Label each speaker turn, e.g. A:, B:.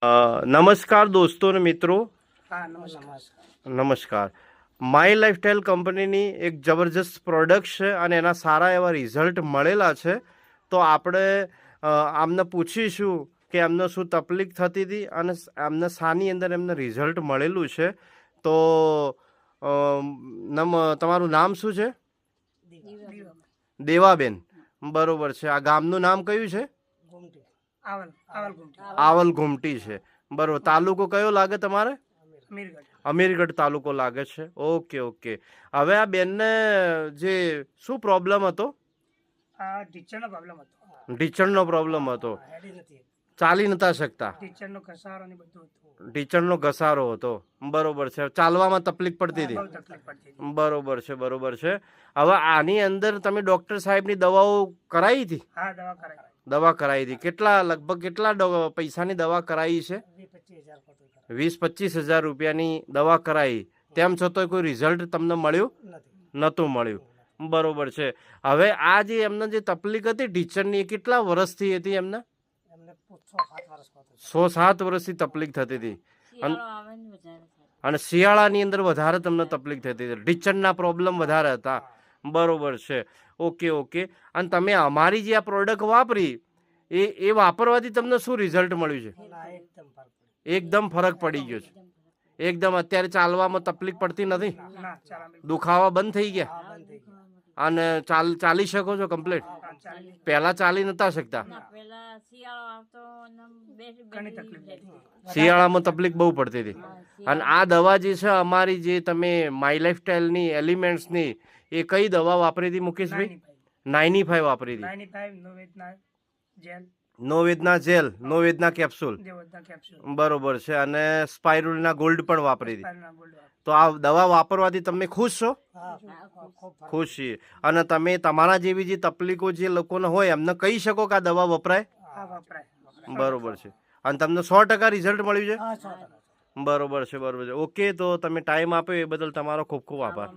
A: નમસ્કાર દોસ્તો અને મિત્રો,
B: હા નમસ્કાર.
A: નમસ્કાર. માય લાઈફસ્ટાઈલ કંપનીની એક જબરજસ્ત પ્રોડક્ટ છે અને એના સારા એવા રિઝલ્ટ મળેલા છે. તો આપણે આમને પૂછીશું કે એમને શું તકલીફ થતી હતી અને એમને શાની અંદર એમને રિઝલ્ટ મળેલું છે. તો તમારું નામ શું છે?
B: દીવાબેન.
A: દેવાબેન. બરોબર છે. આ ગામનું નામ કયું છે?
B: ઘૂમટી. આવલ ઘૂમટી.
A: આવલ ઘૂમટી છે. બરોબર. તાલુકો કયો લાગે તમારે?
B: અમીરગઢ.
A: અમીરગઢ તાલુકો લાગે છે. Okay okay. હવે આ બેનને જે શું પ્રોબ્લેમ હતો?
B: આ ટીચરનો પ્રોબ્લેમ હતો.
A: ઢીચણનો પ્રોબ્લેમ હતો.
B: હેડી નથી.
A: ચાલી નતા શકતા.
B: ટીચરનો ઘસારો ને બધું હતું.
A: ઢીચણનો ઘસારો હતો. બરોબર છે. ચાલવામાં તકલીફ પડતી
B: બહુ
A: હતી.
B: તકલીફ પડતી હતી.
A: બરોબર છે, બરોબર છે. હવે આની અંદર તમે ડોક્ટર સાહેબની દવાઓ કરાવી હતી?
B: હા દવા કરાવી.
A: દવા કરાવી હતી. લગભગ કેટલા પૈસાની દવા કરાવી છે?
B: 20-25 હજાર ખોટું.
A: 20-25 હજાર રૂપિયાની દવા કરાવી. તેમ છતાં કોઈ રિઝલ્ટ તમને મળ્યું નહોતું મળ્યું. બરોબર છે. હવે આ જે એમને જે તકલીફ હતી ટીચરની, એ કેટલા વર્ષથી હતી એમને?
B: એમને 6-7 વર્ષ ખોટું.
A: 6-7 વર્ષથી તકલીફ થતી હતી. અને શિયાળાની અંદર વધારે તમને તકલીફ થતી હતી. ટીચરના પ્રોબ્લેમ વધારે હતા. બરોબર છે. Okay okay. અને તમે અમારી જે આ પ્રોડક્ટ વાપરી એ વાપરવાથી તમને શું રિઝલ્ટ મળ્યું છે? એકદમ ફરક પડી ગયો છે. એકદમ અત્યારે ચાલવામાં તકલીફ પડતી નથી?
B: ના ચાલા.
A: દુખાવા બંધ થઈ ગયા?
B: હા બંધ થઈ ગયા.
A: અને ચાલી શકો છો કમ્પ્લીટ?
B: હા ચાલી.
A: પહેલા ચાલી નતા શકતા?
B: ઘણી તકલીફ હતી.
A: શિયાળામાં તકલીફ બહુ પડતી હતી. અને આ દવા જે છે અમારી, જે તમે માય લાઈફસ્ટાઈલની એલિમેન્ટ્સની, એ કઈ દવા વાપરી હતી મુકેશભાઈ? 95 વાપરી હતી.
B: 95 Novedna gel.
A: Novedna gel, Novedna capsule.
B: દેવદના કેપ્સ્યુલ.
A: બરોબર છે. અને સ્પાઇરુલિના ગોલ્ડ પણ વાપરી હતી.
B: પાલના ગોલ્ડ.
A: તો આ દવા વાપરવાથી તમે ખુશ છો?
B: હા ખૂબ
A: ખુશ છીએ. અને તમે તમારા જેવી જે તકલીફો જે લોકોને હોય એમને કહી શકો કે આ દવા વપરાય?
B: હા વપરાય.
A: બરોબર છે. અને તમને 100% રિઝલ્ટ મળ્યું છે?
B: હા 100%.
A: બરોબર છે, બરોબર છે. ઓકે. તો તમે ટાઈમ આપ્યો એ બદલ તમારો ખૂબ ખૂબ આભાર.